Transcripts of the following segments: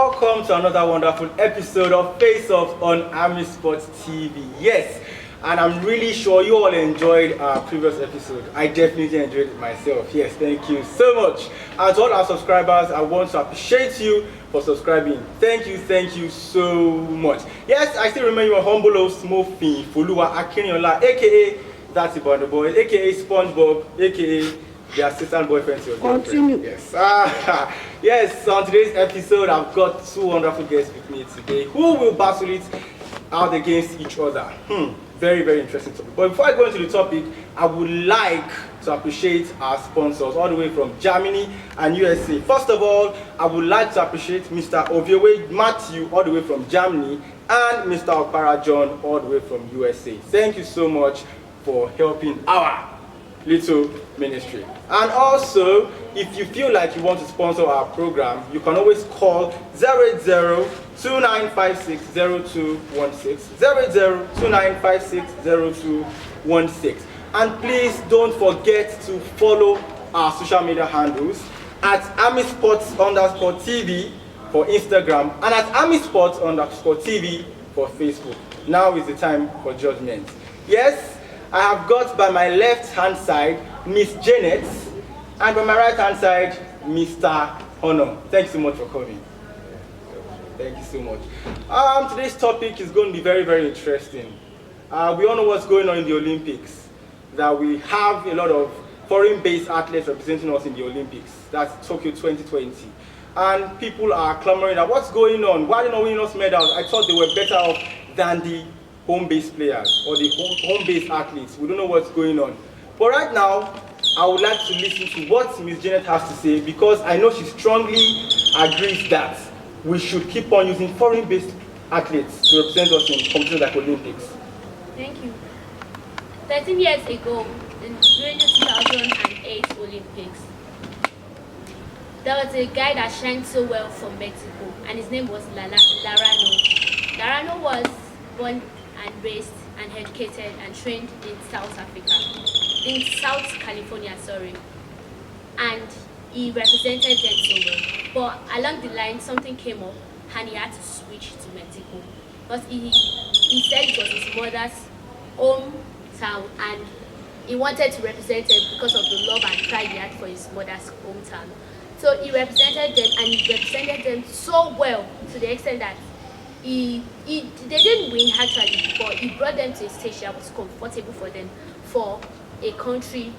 welcome to another wonderful episode of Face Off on ARMISports TV. Yes, and I'm really sure you all enjoyed our previous episode. I definitely enjoyed it myself. Yes, thank you so much. And to all our subscribers, I want to appreciate you for subscribing. Thank you so much. Yes, I still remember your humble host, Mofi Foluwa Akiniola, aka That's About the Boy, aka SpongeBob, aka the assistant boyfriend to your girlfriend. Yes. Yes, on today's episode, I've got two wonderful guests with me today who will battle it out against each other. Very interesting topic. But before I go into the topic, I would like to appreciate our sponsors all the way from Germany and USA. First of all, I would like to appreciate Mr. Oviewe Matthew all the way from Germany and Mr. Okpara John all the way from USA. Thank you so much for helping our little ministry. And also, if you feel like you want to sponsor our program, you can always call 080-2956-0216, 080-2956-0216. And please don't forget to follow our social media handles at ARMISports_TV for Instagram and at ARMISports_TV for Facebook. Now is the time for judgment. Yes, I have got by my left hand side Miss Janet and by my right hand side Mr. Honor. Thanks so much for coming. Thank you so much. Today's topic is going to be very interesting. We all know what's going on in the Olympics. That we have a lot of foreign-based athletes representing us in the Olympics. That's Tokyo 2020. And people are clamoring at what's going on. Why are they not winning us medals? I thought they were better off than the home-based players or the home-based athletes. We don't know what's going on. But right now, I would like to listen to what Ms. Janet has to say because I know she strongly agrees that we should keep on using foreign-based athletes to represent us in competitions like Olympics. Thank you. 13 years ago, during the 2008 Olympics, there was a guy that shined so well from Mexico, and his name was Larano. Larano was born and raised and educated and trained in South California, and he represented them so well. But along the line, something came up and he had to switch to Mexico because he said it was his mother's hometown and he wanted to represent them because of the love and pride he had for his mother's hometown. So he represented them and he represented them so well to the extent that they didn't win actually, but he brought them to a stage that was comfortable for them for a country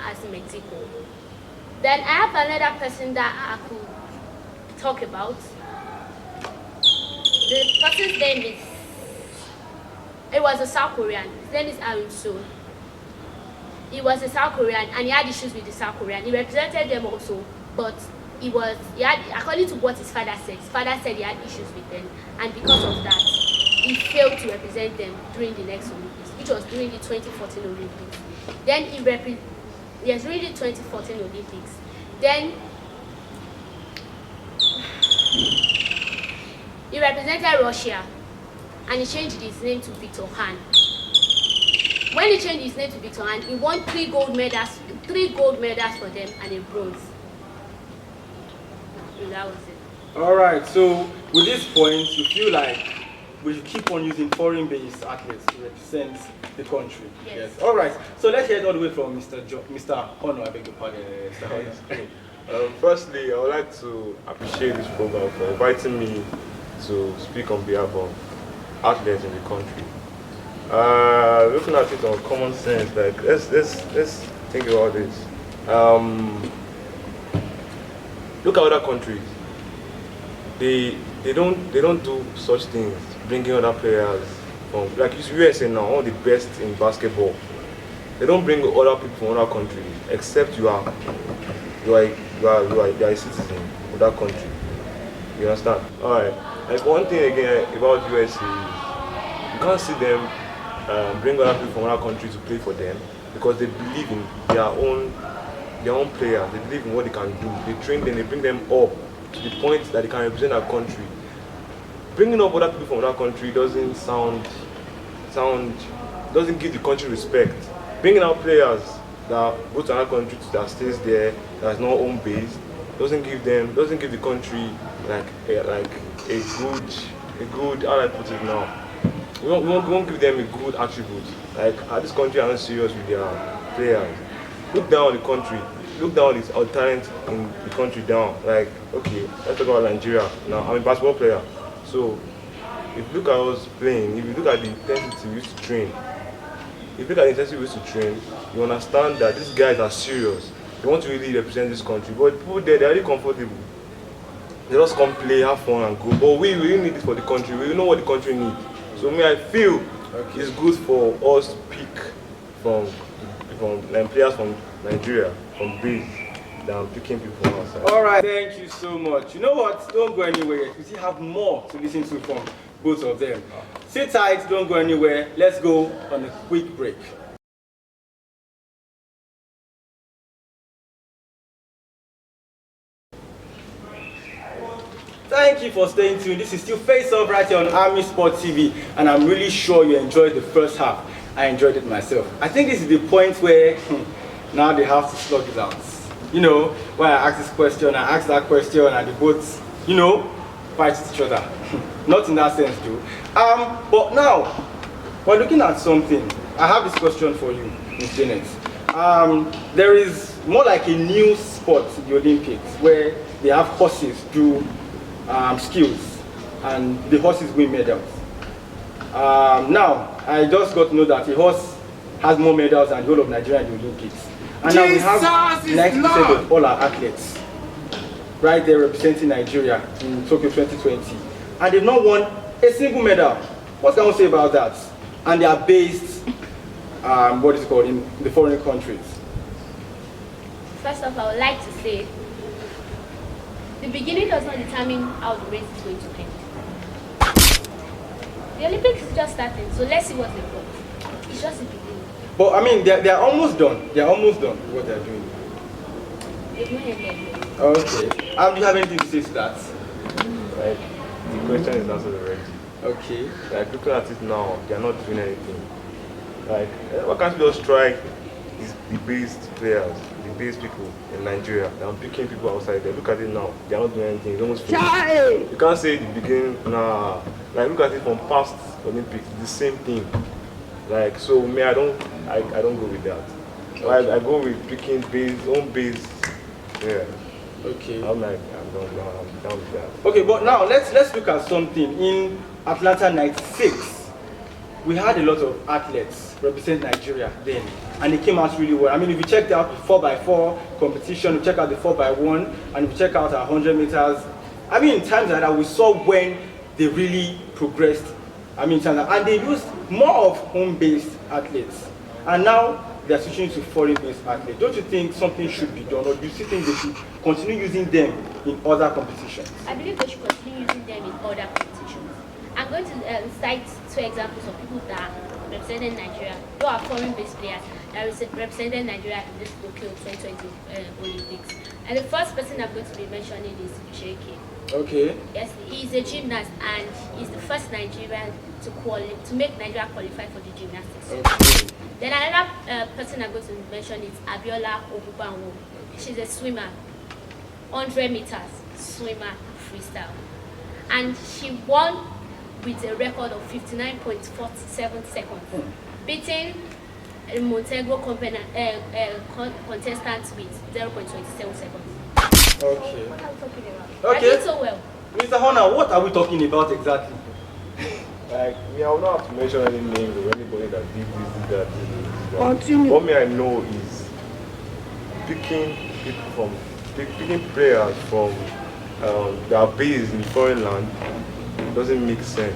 as Mexico. Then I have another person that I could talk about. The person's name is, it was a South Korean. His name is Aung So. He was a South Korean and he had issues with the South Korean. He represented them also, but he had, according to what his father said he had issues with them, and because of that, he failed to represent them during the next Olympics, which was during the 2014 Olympics. Then during the 2014 Olympics, then he represented Russia, and he changed his name to Victor Han. When he changed his name to Victor Han, he won 3 gold medals for them and a bronze. That was it. Alright, so with this point, you feel like we should keep on using foreign-based athletes to represent the country. Yes. Alright, so let's hear it all the way from Mr. Honor, I beg your pardon. Mr. Honor. Firstly, I would like to appreciate this program for inviting me to speak on behalf of athletes in the country. Looking at it on common sense, like let's think about this. Look at other countries. They don't do such things, bringing other players from, like USA now, all the best in basketball. They don't bring other people from other countries except you are a citizen of that country. You understand? Alright. Like one thing again about USA is you can't see them bring other people from other countries to play for them because they believe in their own players. They believe in what they can do. They train them, they bring them up to the point that they can represent our country. Bringing up other people from other country doesn't give the country respect. Bringing out players that go to another country that stays there, that's not home based, doesn't give the country like a good how do I put it now? We won't give them a good attribute. Like this country are not serious with their players. Look down on the country. Look down on our talent in the country down. Like, okay, let's talk about Nigeria. Now, I'm a basketball player. So, if you look at us playing, if you look at the intensity we used to train, you understand that these guys are serious. They want to really represent this country. But people there, they're really comfortable. They just come play, have fun and go. But we really need this for the country. We know what the country needs. So I feel it's good for us to pick from players from Nigeria, from base, than picking people from outside. Alright, thank you so much. You know what? Don't go anywhere. We still have more to listen to from both of them. Sit tight, don't go anywhere. Let's go on a quick break. Thank you for staying tuned. This is still Face Off right here on ARMISports TV, and I'm really sure you enjoyed the first half. I enjoyed it myself. I think this is the point where now they have to slug it out. You know, when I ask this question, I ask that question, and they both, fight each other. Not in that sense, though. But now, we're looking at something. I have this question for you, Ms. Janet. There is more like a new sport in the Olympics where they have horses do skills, and the horses win medals. Now, I just got to know that a horse has more medals than the whole of Nigeria in the Olympics. And now we have 90% of all our athletes right there representing Nigeria in Tokyo 2020. And they've not won a single medal. What can we say about that? And they are based, in the foreign countries. First of all, I would like to say, the beginning does not determine how the race is going to end. The Olympics is just starting, so let's see what they've got. It's just the beginning. But I mean, they're almost done. They're almost done with what they're doing. They've not ended yet. Okay. Do you have anything to say to that? Like, the question is answered already. Okay. Like, looking at it now, they're not doing anything. Like, why can't we just try the base players, the base people in Nigeria? They're picking people outside there. Look at it now. They're not doing anything. It's almost finished. You can't say the beginning, nah. Like, look at it from past Olympics, the same thing. Like, so me, I don't go with that. Like, I go with picking own base. Yeah. Okay. I'm down with that. Okay, but now let's look at something. In Atlanta '96, we had a lot of athletes represent Nigeria then, and they came out really well. I mean, if you check out the 4x4 competition, you check out the 4x1, and if you check out our 100 meters, I mean, in times like that, we saw when they really progressed. I mean, and they used more of home-based athletes, and now they are switching to foreign-based athletes. Don't you think something should be done, or do you think they should continue using them in other competitions? I believe they should continue using them in other competitions. I'm going to cite two examples of people that represented Nigeria, who are foreign-based players that represented Nigeria in this Tokyo 2020 Olympics. And the first person I'm going to be mentioning is JK. Okay. Yes, he's a gymnast, and he's the first Nigerian to make Nigeria qualify for the gymnastics. Okay. Then another person I'm going to mention is Abiola Ogubanwo. She's a swimmer, 100 meters swimmer freestyle, and she won with a record of 59.47 seconds, beating Montenegro contestants with 0.27 seconds. Okay. What are we talking about? Okay. I did so well. Mr. Honor, what are we talking about exactly? Like, I will not have to mention any names or anybody that did this. Continue. What I know is picking players from that are based in foreign land doesn't make sense.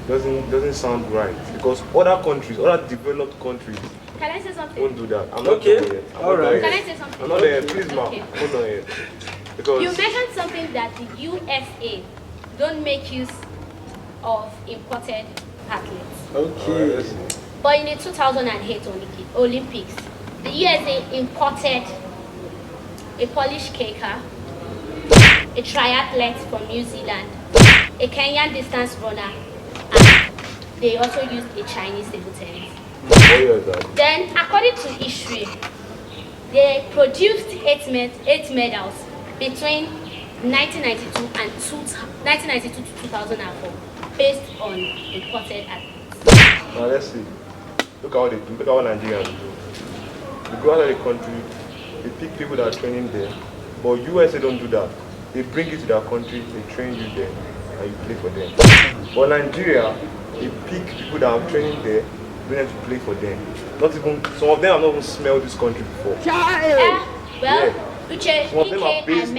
Doesn't sound right, because other developed countries Can I say something? won't do that. I'm not Okay. done yet. All right. Can I say something? I'm not there yet. Please, ma'am. Okay. Hold on yet. Because You mentioned something that the USA don't make use of imported athletes. Okay. let's see. But in the 2008 Olympics, the USA imported a Polish skater, a triathlete from New Zealand, a Kenyan distance runner, and they also used a Chinese table tennis. What year is that? Then, according to history, They produced eight medals between 1992 and 1992 to 2004 based on imported athletes. Now let's see. Look at what they do. Look at what Nigerians do. They go out of the country, they pick people that are training there, but USA don't do that. They bring you to their country, they train you there, and you play for them. But Nigeria, they pick people that are training there, bring them to play for them. Not even, some of them have not even smelled this country before. Uche, some of them are based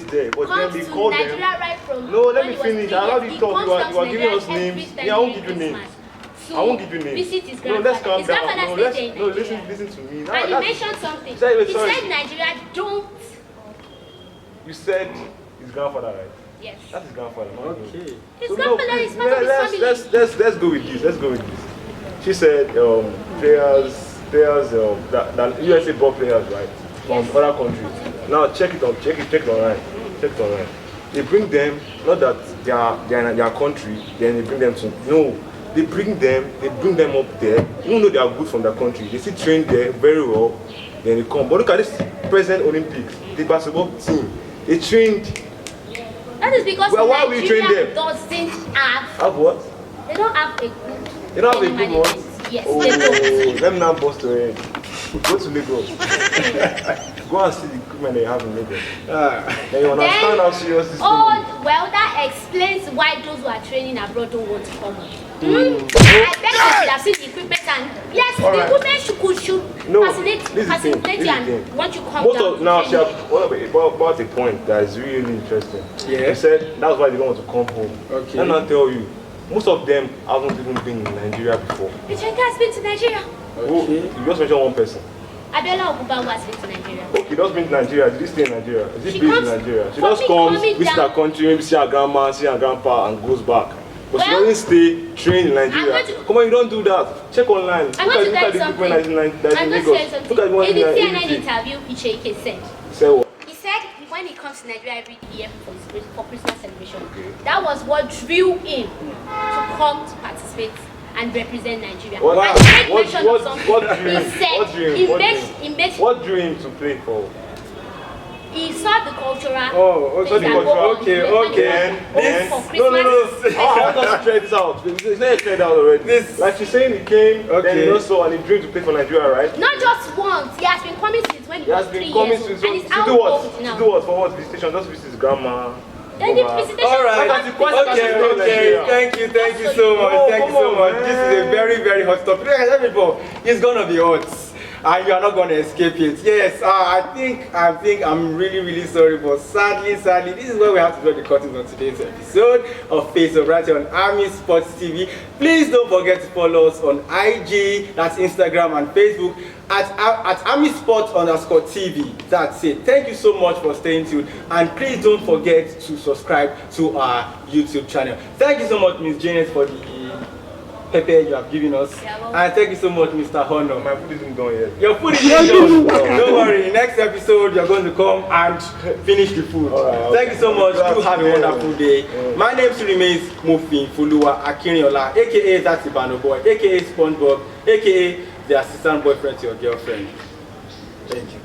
there, but then they call them. Right from no, let me finish. I already talked. You are giving us names. Yeah, I won't give you names. I won't give you names. Visit his no, let's calm down. No, listen to me. And you mentioned something. He said Nigeria don't. You said his grandfather, right? Yes. That's his grandfather. Okay. His grandfather is part of his family. Let's go with this. Let's go with this. She said players that USA brought players, right? From other countries. Now check it online. They bring them, not that they are in their country, then they bring them to they bring them up there, even though they are good from their country, they still train there very well, then they come. But look at this present Olympics, the basketball team, they trained. That is because why we train them? Doesn't have what? They don't have a good. They don't have a good one? Yes, oh, they don't. Let me now bust to it. Go to Lagos. Go and see the equipment they have in Lagos. Then you understand how serious this thing is. Well, that explains why those who are training abroad don't want to come. I bet you should have seen the equipment and yes, the equipment should facilitate you and want you to come down. Now, she about a point that is really interesting. Yeah. She said that's why they don't want to come home. Okay. Let me tell you, most of them haven't even been in Nigeria before. Richard has been to Nigeria. Okay. You just mentioned one person. Abiola Oguba has been to Nigeria. Okay, just been to Nigeria. Did he stay in Nigeria? Is he She based comes- in Nigeria? She for just me comes, coming visits down- her country, maybe see her grandma, see her grandpa, and goes back. But she Well, doesn't stay trained in Nigeria. going to- Come on, you don't do that. Check online. I'm going to tell you the something. equipment that's I'm in going to tell you Lagos. something. Look at one In the in CNN ABC. interview, Icheke said, Say what? he said when he comes to Nigeria every year for Christmas celebration, Okay. that was what drew him to come to participate and represent Nigeria. What- And he made what- mention what- of something. what drew He him? said What drew him? he What makes drew him? he makes What drew him to play for? he saw the cultural. Oh, okay, things that cultural. go on Okay, in the okay. country. Go Then- for no, Christmas. I want us to try this out. It's not tried out already. This- Like she's saying, he came, Okay. then he also and he dreamed to play for Nigeria, right? Not just once. He has been coming since when he He was has 3 been coming years old, to and he's do out what? old To now. do what? For what? Visitation? Just visit his grandma. Then the go back. visitation. All right. That's the question. Okay. Thank you so much. No, Thank you come so on, much. man. This is a very, very hot topic. Everybody, it's gonna be hot, and you are not gonna escape it. Yes, I think I'm really sorry, but sadly, this is where we have to draw the curtains on today's episode of Face Off right here on Army Sports TV. Please don't forget to follow us on IG, that's Instagram and Facebook at ARMISports_TV. That's it. Thank you so much for staying tuned, and please don't forget to subscribe to our YouTube channel. Thank you so much, Ms. Janet, for the pepper you have given us, and thank you so much, Mr. Honor. My food isn't done yet. Your food is not done. Don't worry. Next episode, you're going to come and finish the food. Alright, Thank you so much. Do have a wonderful day. My name still remains Mufin Fuluwa Akinriola, aka That's Ibano Boy, aka SpongeBob, aka the assistant boyfriend to your girlfriend. Thank you.